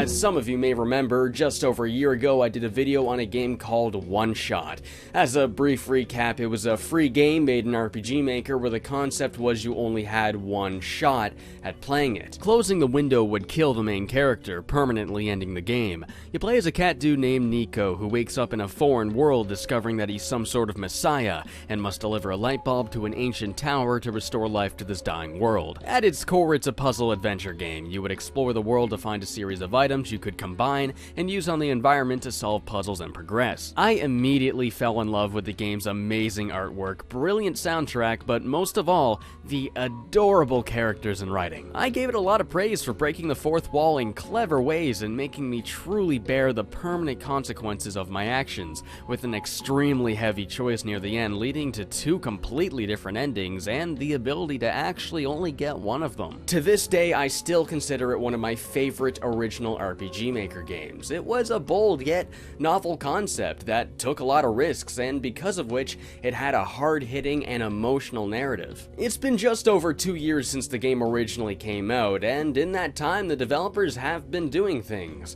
As some of you may remember, just over a year ago I did a video on a game called Oneshot. As a brief recap, it was a free game made in RPG Maker where the concept was you only had one shot at playing it. Closing the window would kill the main character, permanently ending the game. You play as a cat dude named Nico, who wakes up in a foreign world discovering that he's some sort of messiah, and must deliver a light bulb to an ancient tower to restore life to this dying world. At its core, it's a puzzle adventure game. You would explore the world to find a series of items you could combine and use on the environment to solve puzzles and progress. I immediately fell in love with the game's amazing artwork, brilliant soundtrack, but most of all, the adorable characters and writing. I gave it a lot of praise for breaking the fourth wall in clever ways and making me truly bear the permanent consequences of my actions, with an extremely heavy choice near the end leading to two completely different endings and the ability to actually only get one of them. To this day, I still consider it one of my favorite original RPG Maker games. It was a bold yet novel concept that took a lot of risks, and because of which, it had a hard-hitting and emotional narrative. It's been just over 2 years since the game originally came out, and in that time, the developers have been doing things.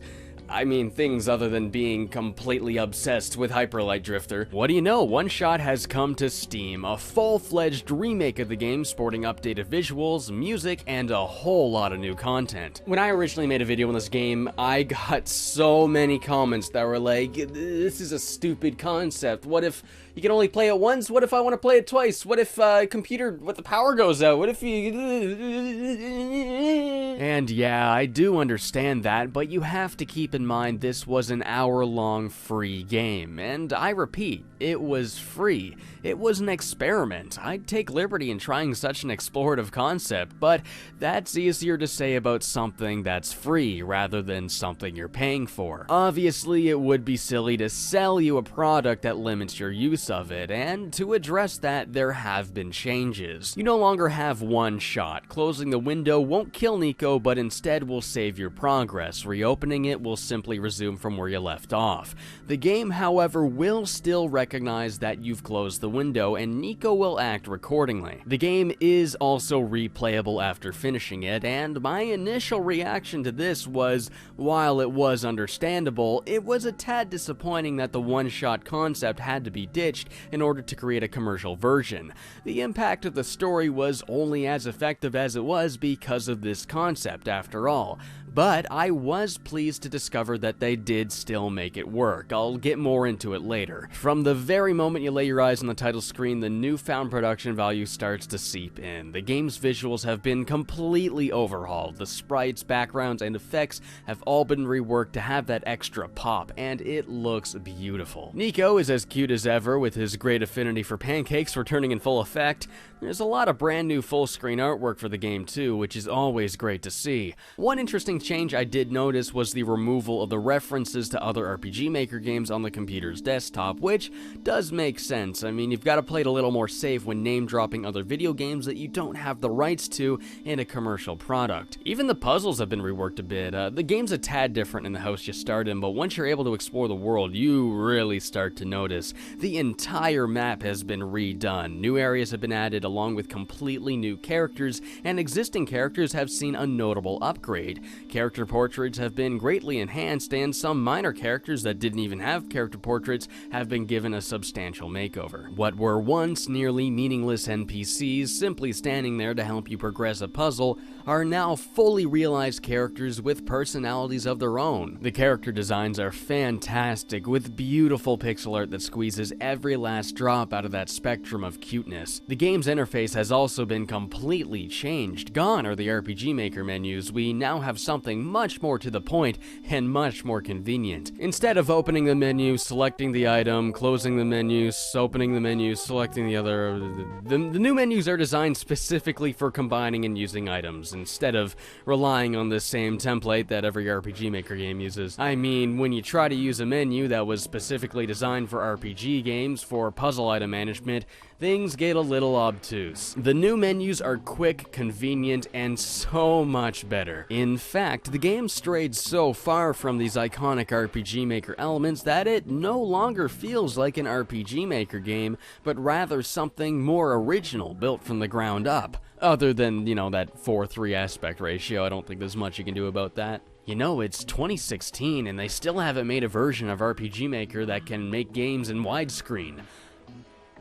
I mean, things other than being completely obsessed with Hyper Light Drifter. What do you know, Oneshot has come to Steam, a full-fledged remake of the game sporting updated visuals, music, and a whole lot of new content. When I originally made a video on this game, I got so many comments that were like, this is a stupid concept. What if you can only play it once? What if I want to play it twice? What if what the power goes out? What if you... And yeah, I do understand that, but you have to keep in mind this was an hour-long free game, and I repeat, it was free. It was an experiment. I'd take liberty in trying such an explorative concept, but that's easier to say about something that's free rather than something you're paying for. Obviously, it would be silly to sell you a product that limits your use of it, and to address that, there have been changes. You no longer have one shot. Closing the window won't kill Nico, but instead will save your progress. Reopening it will simply resume from where you left off. The game, however, will still recognize that you've closed the window, and Nico will act accordingly. The game is also replayable after finishing it, and my initial reaction to this was, while it was understandable, it was a tad disappointing that the one-shot concept had to be ditched in order to create a commercial version. The impact of the story was only as effective as it was because of this concept, after all. But I was pleased to discover that they did still make it work. I'll get more into it later. From the very moment you lay your eyes on the title screen, the newfound production value starts to seep in. The game's visuals have been completely overhauled. The sprites, backgrounds, and effects have all been reworked to have that extra pop, and it looks beautiful. Nico is as cute as ever, with his great affinity for pancakes returning in full effect. There's a lot of brand new full-screen artwork for the game too, which is always great to see. One interesting change I did notice was the removal of the references to other RPG Maker games on the computer's desktop, which does make sense. I mean, you've got to play it a little more safe when name-dropping other video games that you don't have the rights to in a commercial product. Even the puzzles have been reworked a bit. The game's a tad different in the house you start in, but once you're able to explore the world, you really start to notice. The entire map has been redone. New areas have been added along with completely new characters, and existing characters have seen a notable upgrade. Character portraits have been greatly enhanced, and some minor characters that didn't even have character portraits have been given a substantial makeover. What were once nearly meaningless NPCs simply standing there to help you progress a puzzle are now fully realized characters with personalities of their own. The character designs are fantastic, with beautiful pixel art that squeezes every last drop out of that spectrum of cuteness. The game's interface has also been completely changed. Gone are the RPG Maker menus. We now have something much more to the point and much more convenient. Instead of opening the menu, selecting the item, closing the menu, opening the menu, selecting the other, the new menus are designed specifically for combining and using items, instead of relying on the same template that every RPG Maker game uses. I mean, when you try to use a menu that was specifically designed for RPG games for puzzle item management, things get a little obtuse. The new menus are quick, convenient, and so much better. In fact, the game strayed so far from these iconic RPG Maker elements that it no longer feels like an RPG Maker game, but rather something more original, built from the ground up. Other than, you know, that 4:3 aspect ratio, I don't think there's much you can do about that. You know, it's 2016 and they still haven't made a version of RPG Maker that can make games in widescreen.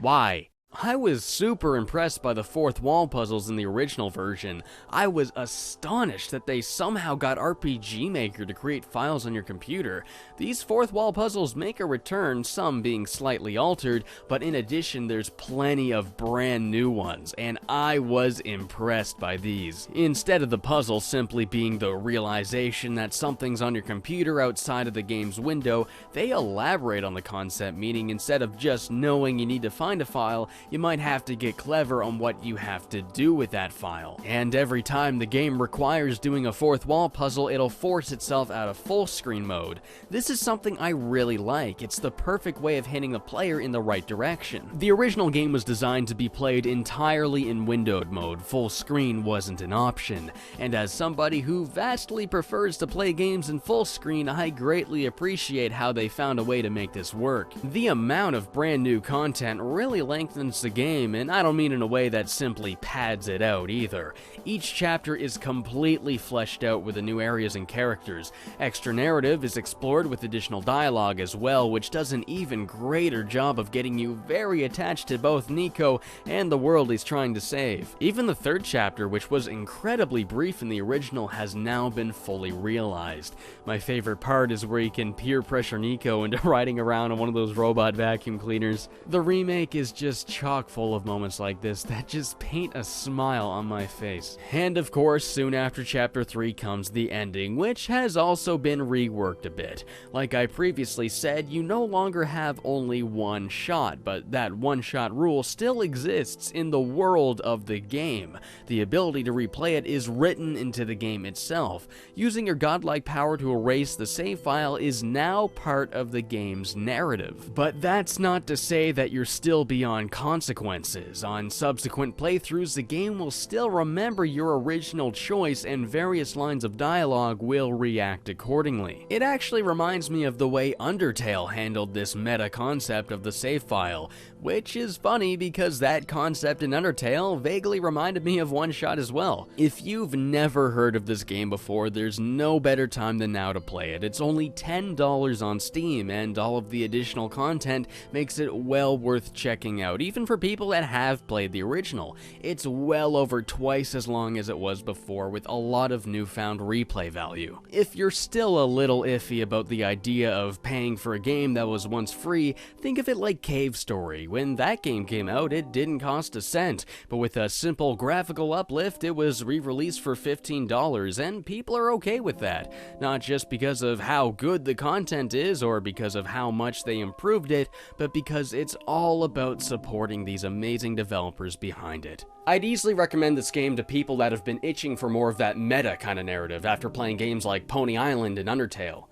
Why? I was super impressed by the fourth wall puzzles in the original version. I was astonished that they somehow got RPG Maker to create files on your computer. These fourth wall puzzles make a return, some being slightly altered, but in addition there's plenty of brand new ones, and I was impressed by these. Instead of the puzzle simply being the realization that something's on your computer outside of the game's window, they elaborate on the concept, meaning instead of just knowing you need to find a file, you might have to get clever on what you have to do with that file. And every time the game requires doing a fourth wall puzzle, it'll force itself out of full screen mode. This is something I really like. It's the perfect way of hitting the player in the right direction. The original game was designed to be played entirely in windowed mode. Full screen wasn't an option. And as somebody who vastly prefers to play games in full screen, I greatly appreciate how they found a way to make this work. The amount of brand new content really lengthens the game, and I don't mean in a way that simply pads it out either. Each chapter is completely fleshed out with the new areas and characters. Extra narrative is explored with additional dialogue as well, which does an even greater job of getting you very attached to both Nico and the world he's trying to save. Even the third chapter, which was incredibly brief in the original, has now been fully realized. My favorite part is where you can peer pressure Nico into riding around on one of those robot vacuum cleaners. The remake is just chock full of moments like this that just paint a smile on my face. And of course, soon after chapter 3 comes the ending, which has also been reworked a bit. Like I previously said, you no longer have only one shot, but that one shot rule still exists in the world of the game. The ability to replay it is written into the game itself. Using your godlike power to erase the save file is now part of the game's narrative. But that's not to say that you're still beyond consequences. On subsequent playthroughs, the game will still remember your original choice and various lines of dialogue will react accordingly. It actually reminds me of the way Undertale handled this meta concept of the save file, which is funny because that concept in Undertale vaguely reminded me of One Shot as well. If you've never heard of this game before, there's no better time than now to play it. It's only $10 on Steam, and all of the additional content makes it well worth checking out, even for people that have played the original. It's well over twice as long as it was before, with a lot of newfound replay value. If you're still a little iffy about the idea of paying for a game that was once free, think of it like Cave Story. When that game came out, it didn't cost a cent, but with a simple graphical uplift, it was re-released for $15, and people are okay with that. Not just because of how good the content is, or because of how much they improved it, but because it's all about supporting these amazing developers behind it. I'd easily recommend this game to people that have been itching for more of that meta kind of narrative after playing games like Pony Island and Undertale.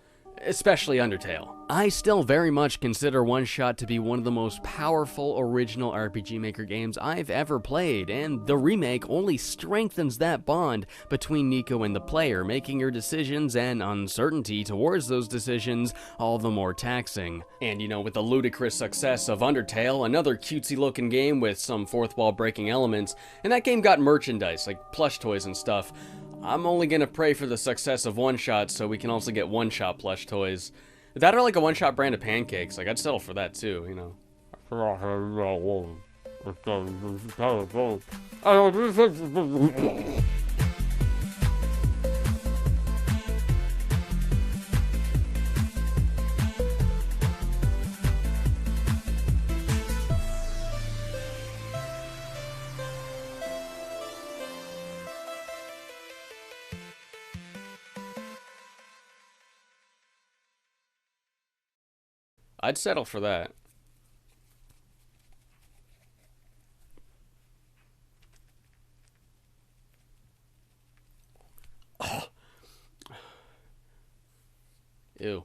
Especially Undertale. I still very much consider One Shot to be one of the most powerful original RPG Maker games I've ever played, and the remake only strengthens that bond between Nico and the player, making your decisions and uncertainty towards those decisions all the more taxing. And you know, with the ludicrous success of Undertale, another cutesy looking game with some fourth wall breaking elements, and that game got merchandise, like plush toys and stuff, I'm only gonna pray for the success of One Shot so we can also get One Shot plush toys. That or like a One Shot brand of pancakes, like I'd settle for that too, you know. I'd settle for that. Oh. Ew.